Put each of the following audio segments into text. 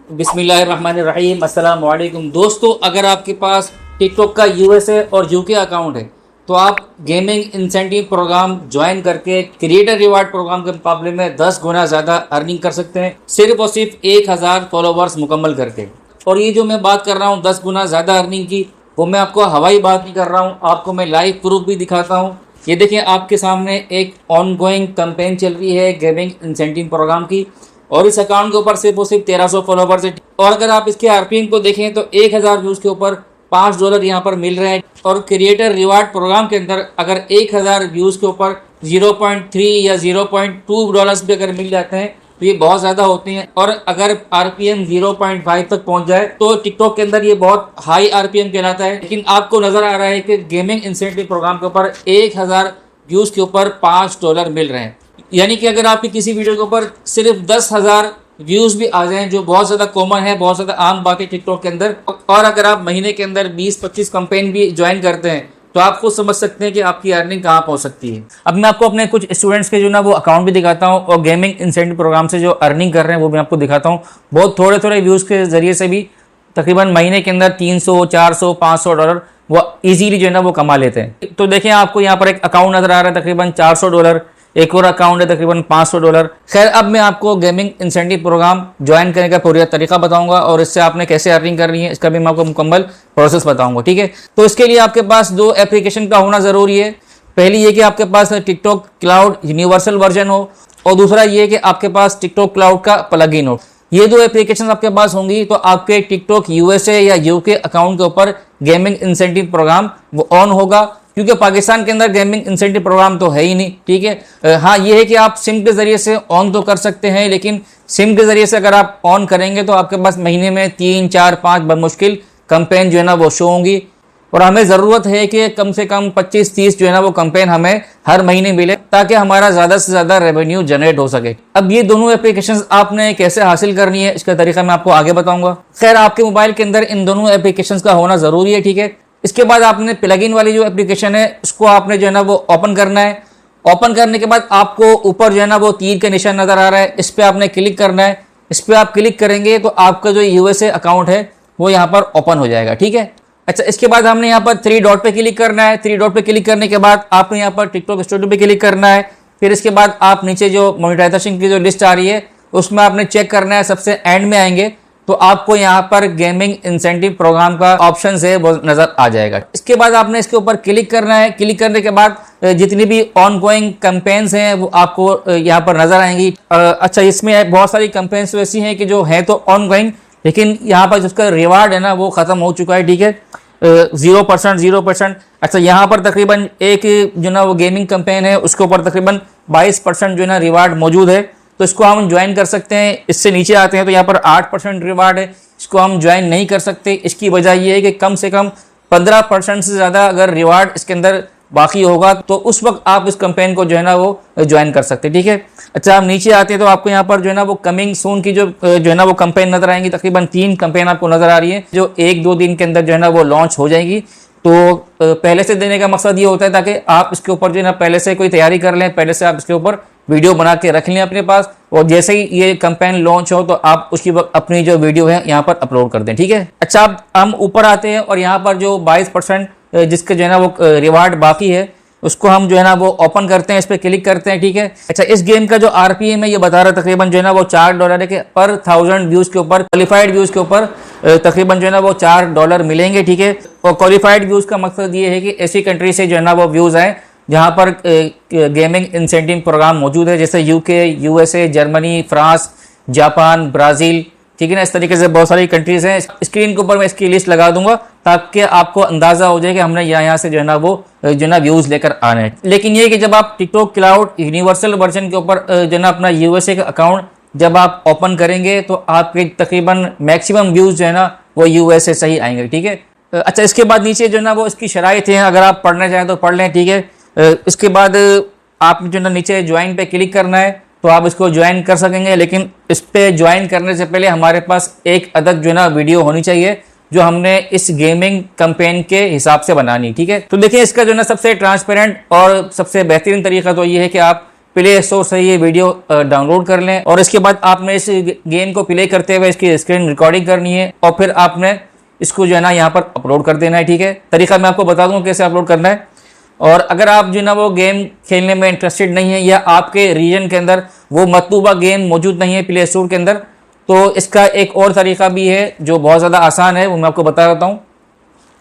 बिस्मिल्लाहिर्रहमानिर्रहीम। अस्सलाम वालेकुम दोस्तों, अगर आपके पास टिकटॉक का यूएसए और यूके अकाउंट है तो आप गेमिंग इंसेंटिव प्रोग्राम ज्वाइन करके क्रिएटर रिवार्ड प्रोग्राम के मुकाबले में 10 गुना ज़्यादा अर्निंग कर सकते हैं, सिर्फ और सिर्फ 1000 फॉलोवर्स मुकम्मल करके। और ये जो मैं बात कर रहा हूँ 10 गुना ज़्यादा अर्निंग की, वो मैं आपको हवाई बात नहीं कर रहा हूँ, आपको मैं लाइव प्रूफ भी दिखाता हूँ। ये देखिए, आपके सामने एक ऑनगोइंग कैंपेन चल रही है गेमिंग इंसेंटिव प्रोग्राम की, और इस अकाउंट के ऊपर सिर्फ और सिर्फ 1300 फॉलोवर्स है। और अगर आप इसके आरपीएम को देखें तो 1000 व्यूज़ के ऊपर $5 यहाँ पर मिल रहे हैं। और क्रिएटर रिवार्ड प्रोग्राम के अंदर अगर 1000 व्यूज़ के ऊपर 0.3 या $0.2 भी अगर मिल जाते हैं तो ये बहुत ज़्यादा होते हैं। और अगर आरपीएम 0.5 तक पहुँच जाए तो टिकटॉक के अंदर ये बहुत हाई आरपीएम कहलाता है। लेकिन आपको नज़र आ रहा है कि गेमिंग इंसेंटिव प्रोग्राम के ऊपर 1000 व्यूज़ के ऊपर $5 मिल रहे हैं। यानी कि अगर आपकी किसी वीडियो के ऊपर सिर्फ 10,000 व्यूज़ भी आ जाएं, जो बहुत ज़्यादा कॉमन है, बहुत ज़्यादा आम बात है टिकटॉक के अंदर, और अगर आप महीने के अंदर 20-25 कैंपेन भी ज्वाइन करते हैं तो आप खुद समझ सकते हैं कि आपकी अर्निंग कहाँ पहुँच सकती है। अब मैं आपको अपने कुछ स्टूडेंट्स के जो ना वो अकाउंट भी दिखाता हूँ, और गेमिंग इंसेंटिव प्रोग्राम से जो अर्निंग कर रहे हैं वो भी आपको दिखाता हूँ। बहुत थोड़े थोड़े व्यूज़ के ज़रिए से भी तकरीबन महीने के अंदर 300, 400, $500 वो ईजीली जो है ना वो कमा लेते हैं। तो देखें, आपको यहाँ पर एक अकाउंट नज़र आ रहा है तकरीबन $400, एक और अकाउंट है तकरीबन $500। खैर, अब मैं आपको गेमिंग इंसेंटिव प्रोग्राम ज्वाइन करने का पूरा तरीका बताऊंगा, और इससे आपने कैसे अर्निंग करनी है इसका भी मैं आपको मुकम्मल प्रोसेस बताऊंगा, ठीक है। तो इसके लिए आपके पास 2 एप्लीकेशन का होना ज़रूरी है। पहली ये कि आपके पास टिकटॉक क्लाउड यूनिवर्सल वर्जन हो, और दूसरा ये कि आपके पास टिकटॉक क्लाउड का प्लगइन हो। ये 2 एप्लीकेशन आपके पास होंगी तो आपके टिकटॉक यूएसए या यूके अकाउंट के ऊपर गेमिंग इंसेंटिव प्रोग्राम वो ऑन होगा, क्योंकि पाकिस्तान के अंदर गेमिंग इंसेंटिव प्रोग्राम तो है ही नहीं, ठीक है। हाँ, ये है कि आप सिम के ज़रिए से ऑन तो कर सकते हैं, लेकिन सिम के ज़रिए से अगर आप ऑन करेंगे तो आपके पास महीने में 3, 4, 5 बमुश्किल कैंपेन जो है ना वो शो होंगी। और हमें ज़रूरत है कि कम से कम 25-30 जो है ना वो कैंपेन हमें हर महीने मिले, ताकि हमारा ज़्यादा से ज़्यादा रेवेन्यू जनरेट हो सके। अब ये दोनों एप्लीकेशंस आपने कैसे हासिल करनी है इसका तरीका मैं आपको आगे बताऊंगा। खैर, आपके मोबाइल के अंदर इन दोनों एप्लीकेशंस का होना ज़रूरी है, ठीक है। इसके बाद आपने प्लगइन वाली जो एप्लीकेशन है उसको आपने जो है ना वो ओपन करना है। ओपन करने के बाद आपको ऊपर जो है ना वो तीर के निशान नज़र आ रहा है, इस पर आपने क्लिक करना है। इस पर आप क्लिक करेंगे तो आपका जो यूएसए अकाउंट है वो यहाँ पर ओपन हो जाएगा, ठीक है। अच्छा, इसके बाद हमने यहाँ पर 3 डॉट पे क्लिक करना है। 3 डॉट पे क्लिक करने के बाद आपने यहाँ पर टिकटॉक स्टूडियो पे क्लिक करना है। फिर इसके बाद आप नीचे जो मोनेटाइजेशन की जो लिस्ट आ रही है उसमें आपने चेक करना है। सबसे एंड में आएंगे तो आपको यहाँ पर गेमिंग इंसेंटिव प्रोग्राम का ऑप्शन है वो नजर आ जाएगा। इसके बाद आपने इसके ऊपर क्लिक करना है। क्लिक करने के बाद जितनी भी ऑन गोइंग कैंपेन्स हैं वो आपको यहाँ पर नजर आएंगी। अच्छा, इसमें बहुत सारी कैंपेन्स ऐसी हैं कि जो है तो ऑन गोइंग, लेकिन यहाँ पर जिसका रिवार्ड है ना वो ख़त्म हो चुका है, ठीक है। 0%। अच्छा, यहाँ पर तकरीबन एक जो ना वो गेमिंग कैंपेन है उसके ऊपर तकरीबन 22% जो है ना रिवार्ड मौजूद है, तो इसको हम ज्वाइन कर सकते हैं। इससे नीचे आते हैं तो यहाँ पर 8% रिवार्ड है, इसको हम ज्वाइन नहीं कर सकते। इसकी वजह ये है कि कम से कम 15% से ज़्यादा अगर रिवार्ड इसके अंदर बाकी होगा तो उस वक्त आप इस कैंपेन को जो है ना वो ज्वाइन कर सकते हैं, ठीक है। अच्छा, हम नीचे आते हैं तो आपको यहाँ पर जो है ना वो कमिंग सून की जो है ना वो कैंपेन नजर आएंगी। तकरीबन 3 कैंपेन आपको नजर आ रही है जो 1-2 दिन के अंदर जो है ना वो लॉन्च हो जाएगी। तो पहले से देने का मकसद ये होता है ताकि आप इसके ऊपर जो है ना पहले से कोई तैयारी कर लें, पहले से आप इसके ऊपर वीडियो बना के रख लें अपने पास, और जैसे ही ये कैंपेन लॉन्च हो तो आप उसकी अपनी जो वीडियो है यहाँ पर अपलोड कर दें, ठीक है। अच्छा, अब हम ऊपर आते हैं और यहाँ पर जो 22% जिसके जो है ना वो रिवार्ड बाकी है उसको हम जो है ना वो ओपन करते हैं, इस पर क्लिक करते हैं, ठीक है। अच्छा, इस गेम का जो आरपीएम है ये बता रहा है तकरीबन जो है ना वो $4 है कि पर 1000 व्यूज़ के ऊपर, क्वालिफाइड व्यूज़ के ऊपर तकरीबन जो है ना वो $4 मिलेंगे, ठीक है। और क्वालिफाइड व्यूज़ का मकसद ये है कि ऐसी कंट्री से जो है ना वो व्यूज़ आए जहाँ पर गेमिंग इंसेंटिव प्रोग्राम मौजूद है, जैसे UK, USA, Germany, France, Japan, Brazil, ठीक है ना। इस तरीके से बहुत सारी कंट्रीज़ हैं। स्क्रीन के ऊपर मैं इसकी लिस्ट लगा दूंगा ताकि आपको अंदाज़ा हो जाए कि हमने यहाँ से जो है ना वो जो ना व्यूज़ लेकर आने हैं। लेकिन ये कि जब आप टिकटॉक क्लाउड यूनिवर्सल वर्जन के ऊपर जो ना अपना यूएसए का अकाउंट जब आप ओपन करेंगे तो आपके तकरीबन मैक्सिमम व्यूज़ जो है ना वो यूएसए से ही आएंगे, ठीक है। अच्छा, इसके बाद नीचे जो है ना वो इसकी शराइत हैं, अगर आप पढ़ना चाहें तो पढ़ लें, ठीक है। इसके बाद आप जो ना नीचे ज्वाइन पे क्लिक करना है तो आप इसको ज्वाइन कर सकेंगे, लेकिन इस पे ज्वाइन करने से पहले हमारे पास एक अदद जो है ना वीडियो होनी चाहिए जो हमने इस गेमिंग कैंपेन के हिसाब से बनानी, ठीक है। तो देखिए, इसका जो है ना सबसे ट्रांसपेरेंट और सबसे बेहतरीन तरीका तो ये है कि आप प्ले स्टोर से ये वीडियो डाउनलोड कर लें और इसके बाद आपने इस गेम को प्ले करते हुए इसकी स्क्रीन रिकॉर्डिंग करनी है और फिर आपने इसको जो है ना यहाँ पर अपलोड कर देना है। ठीक है, तरीका मैं आपको बता दूँ कैसे अपलोड करना है। और अगर आप जो है ना वो गेम खेलने में इंटरेस्टेड नहीं है या आपके रीजन के अंदर वो मतलूबा गेम मौजूद नहीं है प्ले स्टोर के अंदर, तो इसका एक और तरीका भी है जो बहुत ज़्यादा आसान है, वो मैं आपको बता देता हूँ।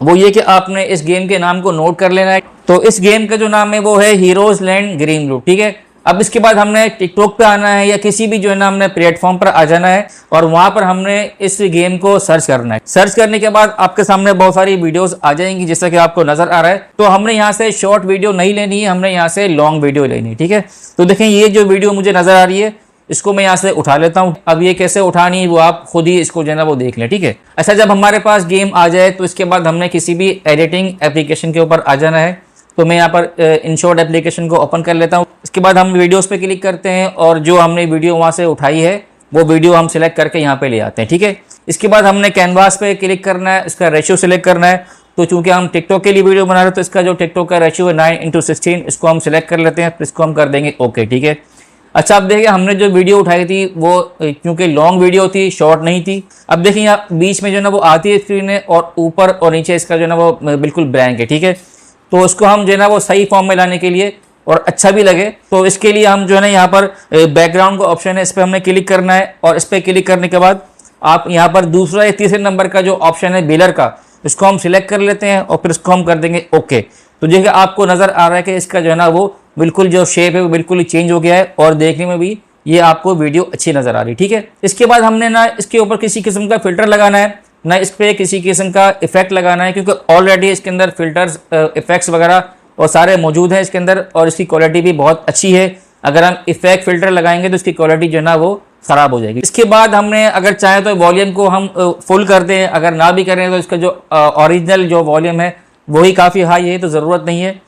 वो ये कि आपने इस गेम के नाम को नोट कर लेना है। तो इस गेम का जो नाम है वो है हीरोज लैंड ग्रीन लूट। ठीक है, अब इसके बाद हमने टिकटॉक पे आना है या किसी भी जो है ना हमने प्लेटफॉर्म पर आ जाना है और वहां पर हमने इस गेम को सर्च करना है। सर्च करने के बाद आपके सामने बहुत सारी वीडियोस आ जाएंगी जैसा कि आपको नजर आ रहा है। तो हमने यहाँ से शॉर्ट वीडियो नहीं लेनी है, हमने यहाँ से लॉन्ग वीडियो लेनी है। ठीक है, तो देखें ये जो वीडियो मुझे नजर आ रही है इसको मैं यहाँ से उठा लेता हूँ। अब ये कैसे उठानी है वो आप खुद ही इसको जो है ना वो देख लें। ठीक है, अच्छा जब हमारे पास गेम आ जाए तो इसके बाद हमने किसी भी एडिटिंग एप्लीकेशन के ऊपर आ जाना है। तो मैं यहाँ पर इनशॉट एप्लीकेशन को ओपन कर लेता हूँ। इसके बाद हम वीडियोस पे क्लिक करते हैं और जो हमने वीडियो वहाँ से उठाई है वो वीडियो हम सिलेक्ट करके यहाँ पे ले आते हैं। ठीक है, इसके बाद हमने कैनवास पे क्लिक करना है, इसका रेशियो सिलेक्ट करना है। तो चूंकि हम टिकटॉक के लिए वीडियो बना रहे हैं तो इसका जो टिकटॉक का रेशियो है 9:16, इसको हम सिलेक्ट कर लेते हैं, इसको हम कर देंगे ओके। ठीक है, अच्छा अब देखिए हमने जो वीडियो उठाई थी वो क्योंकि लॉन्ग वीडियो थी, शॉर्ट नहीं थी। अब देखिए यहाँ बीच में जो है ना वो आती है स्क्रीन है और ऊपर और नीचे इसका जो है ना वो बिल्कुल ब्लैंक है। ठीक है, तो उसको हम जो है ना वो सही फॉर्म में लाने के लिए और अच्छा भी लगे तो इसके लिए हम जो है ना यहाँ पर बैकग्राउंड का ऑप्शन है, इस पर हमने क्लिक करना है और इस पर क्लिक करने के बाद आप यहाँ पर दूसरा या तीसरे नंबर का जो ऑप्शन है बिलर का, इसको हम सिलेक्ट कर लेते हैं और फिर इसको हम कर देंगे ओके। तो देखिए आपको नजर आ रहा है कि इसका जो है ना वो बिल्कुल जो शेप है वो बिल्कुल ही चेंज हो गया है और देखने में भी ये आपको वीडियो अच्छी नजर आ रही है। ठीक है, इसके बाद हमने ना इसके ऊपर किसी किस्म का फिल्टर लगाना है, ना इस पर किसी किस्म का इफेक्ट लगाना है, क्योंकि ऑलरेडी इसके अंदर फिल्टर्स इफेक्ट्स वगैरह और सारे मौजूद हैं इसके अंदर और इसकी क्वालिटी भी बहुत अच्छी है। अगर हम इफेक्ट फिल्टर लगाएंगे तो इसकी क्वालिटी जो है ना वो खराब हो जाएगी। इसके बाद हमने अगर चाहे तो वॉल्यूम को हम फुल कर दें, अगर ना भी करें तो इसका जो ओरिजिनल जो वॉल्यूम है वही काफ़ी हाई है, तो ज़रूरत नहीं है।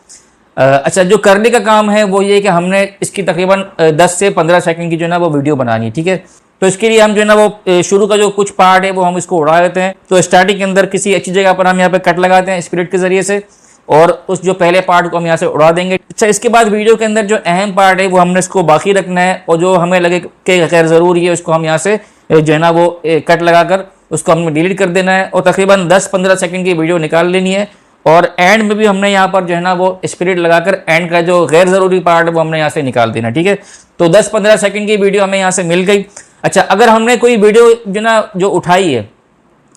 अच्छा जो करने का काम है वो ये कि हमने इसकी तकरीबन 10 से 15 सेकंड की जो है ना वो वीडियो बनानी है। ठीक है, तो इसके लिए हम जो है ना वो शुरू का जो कुछ पार्ट है वो हम इसको उड़ा देते हैं। तो स्टार्टिंग के अंदर किसी अच्छी जगह पर हम यहाँ पे कट लगाते हैं स्प्लिट के जरिए से और उस जो पहले पार्ट को हम यहाँ से उड़ा देंगे। अच्छा इसके बाद वीडियो के अंदर जो अहम पार्ट है वो हमने इसको बाकी रखना है और जो हमें लगे कि गैर ज़रूरी है उसको हम यहाँ से जो है ना वो कट लगाकर उसको हमने डिलीट कर देना है और तकरीबन 10-15 सेकंड की वीडियो निकाल लेनी है। और एंड में भी हमने यहाँ पर जो है ना वो स्पिरिट लगाकर एंड का जो गैर ज़रूरी पार्ट है वो हमने यहाँ से निकाल देना। ठीक है, तो 10-15 सेकंड की वीडियो हमें यहाँ से मिल गई। अच्छा अगर हमने कोई वीडियो जो ना जो उठाई है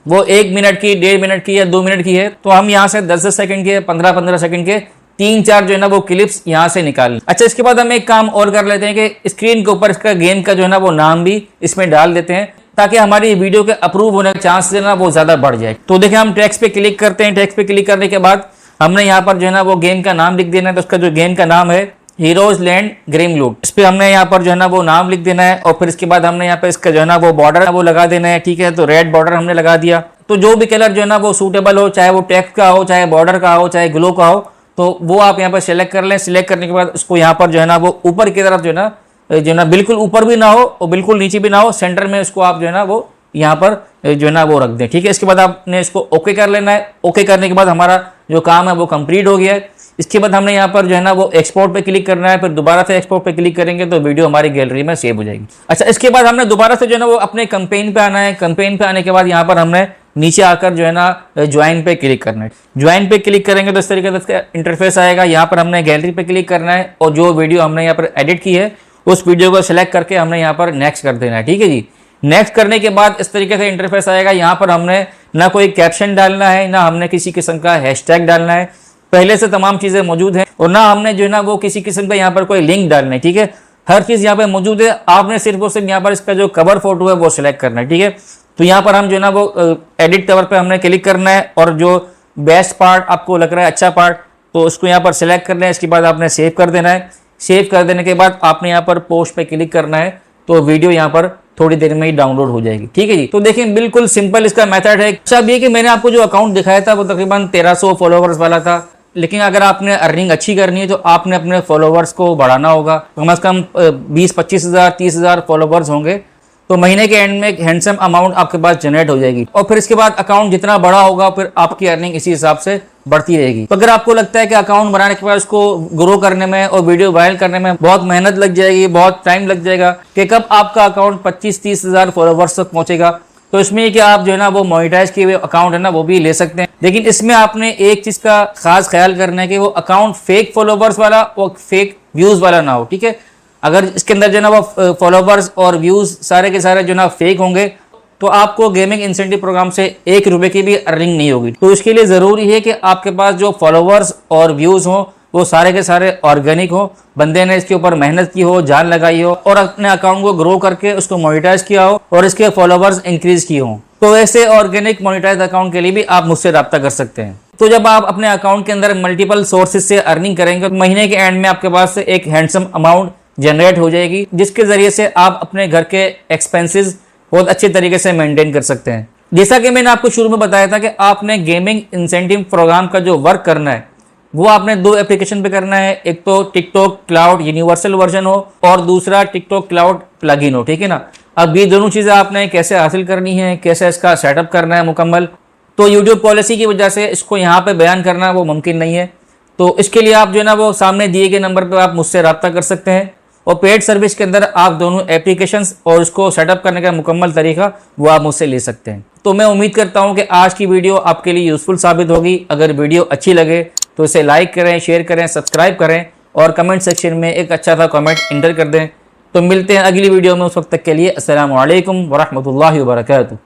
वो 1 मिनट की, 1.5 मिनट की या 2 मिनट की है तो हम यहाँ से 10-10 सेकंड के, 15-15 सेकंड के 3-4 जो है ना वो क्लिप्स यहाँ से निकाल। अच्छा इसके बाद हम एक काम और कर लेते हैं कि स्क्रीन के ऊपर इसका गेम का जो है ना वो नाम भी इसमें डाल देते हैं ताकि हमारी वीडियो के अप्रूव होने का चांस जो है ना वो ज़्यादा बढ़ जाए। तो देखिए हम टेक्स्ट पे क्लिक करते हैं, टेक्स्ट पे क्लिक करने के बाद हमने यहाँ पर जो है ना वो गेम का नाम लिख देना है। तो उसका जो गेम का नाम है हीरोज लैंड ग्रीन लूट, इस पर हमने यहाँ पर जो है ना वो नाम लिख देना है और फिर इसके बाद हमने यहाँ पे इसका जो है ना वो बॉर्डर वो लगा देना है। ठीक है, तो रेड बॉर्डर हमने लगा दिया। तो जो भी कलर जो है ना वो सूटेबल हो, चाहे वो टेक्स्ट का हो, चाहे बॉर्डर का हो, चाहे ग्लो का हो, तो वो आप यहाँ पर सिलेक्ट कर लें। सिलेक्ट करने के बाद उसको यहाँ पर जो है ना वो ऊपर की तरफ जो है ना बिल्कुल ऊपर भी ना हो और बिल्कुल नीचे भी ना हो, सेंटर में उसको आप जो है ना वो यहाँ पर जो है ना वो रख दें। ठीक है, इसके बाद आपने इसको ओके कर लेना है। ओके करने के बाद हमारा जो काम है वो कंप्लीट हो गया है। इसके बाद हमने यहाँ पर जो है ना वो एक्सपोर्ट पे क्लिक करना है, फिर दोबारा से एक्सपोर्ट पे क्लिक करेंगे तो वीडियो हमारी गैलरी में सेव हो जाएगी। अच्छा इसके बाद हमने दोबारा से जो है ना वो अपने कैंपेन पे आना है। कैंपेन पे आने के बाद यहाँ पर हमने नीचे आकर जो है ना ज्वाइन पे क्लिक करना है। ज्वाइन पे क्लिक करेंगे तो इस तरीके से इसका इंटरफेस आएगा। यहाँ पर हमने गैलरी पे क्लिक करना है और जो वीडियो हमने यहाँ पर एडिट की है उस वीडियो को सिलेक्ट करके हमने यहाँ पर नेक्स्ट कर देना है। ठीक है जी, नेक्स्ट करने के बाद इस तरीके से इंटरफेस आएगा। यहाँ पर हमने ना कोई कैप्शन डालना है, ना हमने किसी किस्म का हैशटैग डालना है, पहले से तमाम चीज़ें मौजूद हैं और ना हमने जो है ना वो किसी किस्म का यहाँ पर कोई लिंक डालना है। ठीक है, हर चीज़ यहाँ पे मौजूद है। आपने सिर्फ और सिर्फ यहाँ पर इसका जो कवर फोटो है वो सिलेक्ट करना है। ठीक है, तो यहाँ पर हम जो है ना वो एडिट कवर पे हमने क्लिक करना है और जो बेस्ट पार्ट आपको लग रहा है, अच्छा पार्ट, तो उसको यहाँ पर सिलेक्ट करना है। इसके बाद आपने सेव कर देना है। सेव कर देने के बाद आपने यहाँ पर पोस्ट पे क्लिक करना है तो वीडियो यहाँ पर थोड़ी देर में ही डाउनलोड हो जाएगी। ठीक है जी, तो देखिए बिल्कुल सिंपल इसका मेथड है। अच्छा अब ये कि मैंने आपको जो अकाउंट दिखाया था वो तकरीबन 1300 फॉलोवर्स वाला था, लेकिन अगर आपने अर्निंग अच्छी करनी है तो आपने अपने फॉलोवर्स को बढ़ाना होगा। कम से कम 20-25 हज़ार 30 हज़ार फॉलोवर्स होंगे तो महीने के एंड में एक हैंडसम अमाउंट आपके पास जनरेट हो जाएगी और फिर इसके बाद अकाउंट जितना बड़ा होगा फिर आपकी अर्निंग इसी हिसाब से बढ़ती रहेगी। तो अगर आपको लगता है कि अकाउंट बनाने के बाद उसको ग्रो करने में और वीडियो वायरल करने में बहुत मेहनत लग जाएगी, बहुत टाइम लग जाएगा कि कब आपका अकाउंट 25-30 हज़ार फॉलोवर्स तक पहुंचेगा, तो इसमें कि आप जो है ना वो मोनेटाइज किए हुए अकाउंट है ना वो भी ले सकते हैं। लेकिन इसमें आपने एक चीज का खास ख्याल करना है कि वो अकाउंट फेक फॉलोवर्स वाला और फेक व्यूज वाला ना हो, ठीक है। अगर इसके अंदर जो है ना वो फॉलोवर्स और व्यूज सारे के सारे जो ना फेक होंगे तो आपको गेमिंग इंसेंटिव प्रोग्राम से 1 रुपए की भी अर्निंग नहीं होगी। तो इसके लिए ज़रूरी है कि आपके पास जो फॉलोवर्स और व्यूज़ हों वो सारे के सारे ऑर्गेनिक हो, बंदे ने इसके ऊपर मेहनत की हो, जान लगाई हो और अपने अकाउंट को ग्रो करके उसको मोनेटाइज किया हो और इसके फॉलोवर्स इंक्रीज किए हों। तो ऐसे ऑर्गेनिक मोनेटाइज अकाउंट के लिए भी आप मुझसे रब्ता कर सकते हैं। तो जब आप अपने अकाउंट के अंदर मल्टीपल सोर्सेज से अर्निंग करेंगे तो महीने के एंड में आपके पास एक हैंडसम अमाउंट जनरेट हो जाएगी, जिसके जरिए से आप अपने घर के एक्सपेंसेस बहुत अच्छे तरीके से मेंटेन कर सकते हैं। जैसा कि मैंने आपको शुरू में बताया था कि आपने गेमिंग इंसेंटिव प्रोग्राम का जो वर्क करना है वो आपने 2 एप्लीकेशन पे करना है। एक तो टिकटॉक क्लाउड यूनिवर्सल वर्जन हो और दूसरा टिकटॉक क्लाउड प्लगइन हो, ठीक है ना। अब ये दोनों चीज़ें आपने कैसे हासिल करनी है, कैसे इसका सेटअप करना है मुकम्मल, तो यूट्यूब पॉलिसी की वजह से इसको यहाँ पे बयान करना वो मुमकिन नहीं है। तो इसके लिए आप जो है ना वो सामने दिए गए नंबर पर आप मुझसे रब्ता कर सकते हैं और पेड सर्विस के अंदर आप दोनों एप्लीकेशंस और उसको सेटअप करने का मुकम्मल तरीका वो आप मुझसे ले सकते हैं। तो मैं उम्मीद करता हूं कि आज की वीडियो आपके लिए यूज़फुल साबित होगी। अगर वीडियो अच्छी लगे तो इसे लाइक करें, शेयर करें, सब्सक्राइब करें और कमेंट सेक्शन में एक अच्छा सा कमेंट इंटर कर दें। तो मिलते हैं अगली वीडियो में, उस वक्त तक के लिए अस्सलामु अलैकुम वरहमतुल्लाहि वबरकातुहू।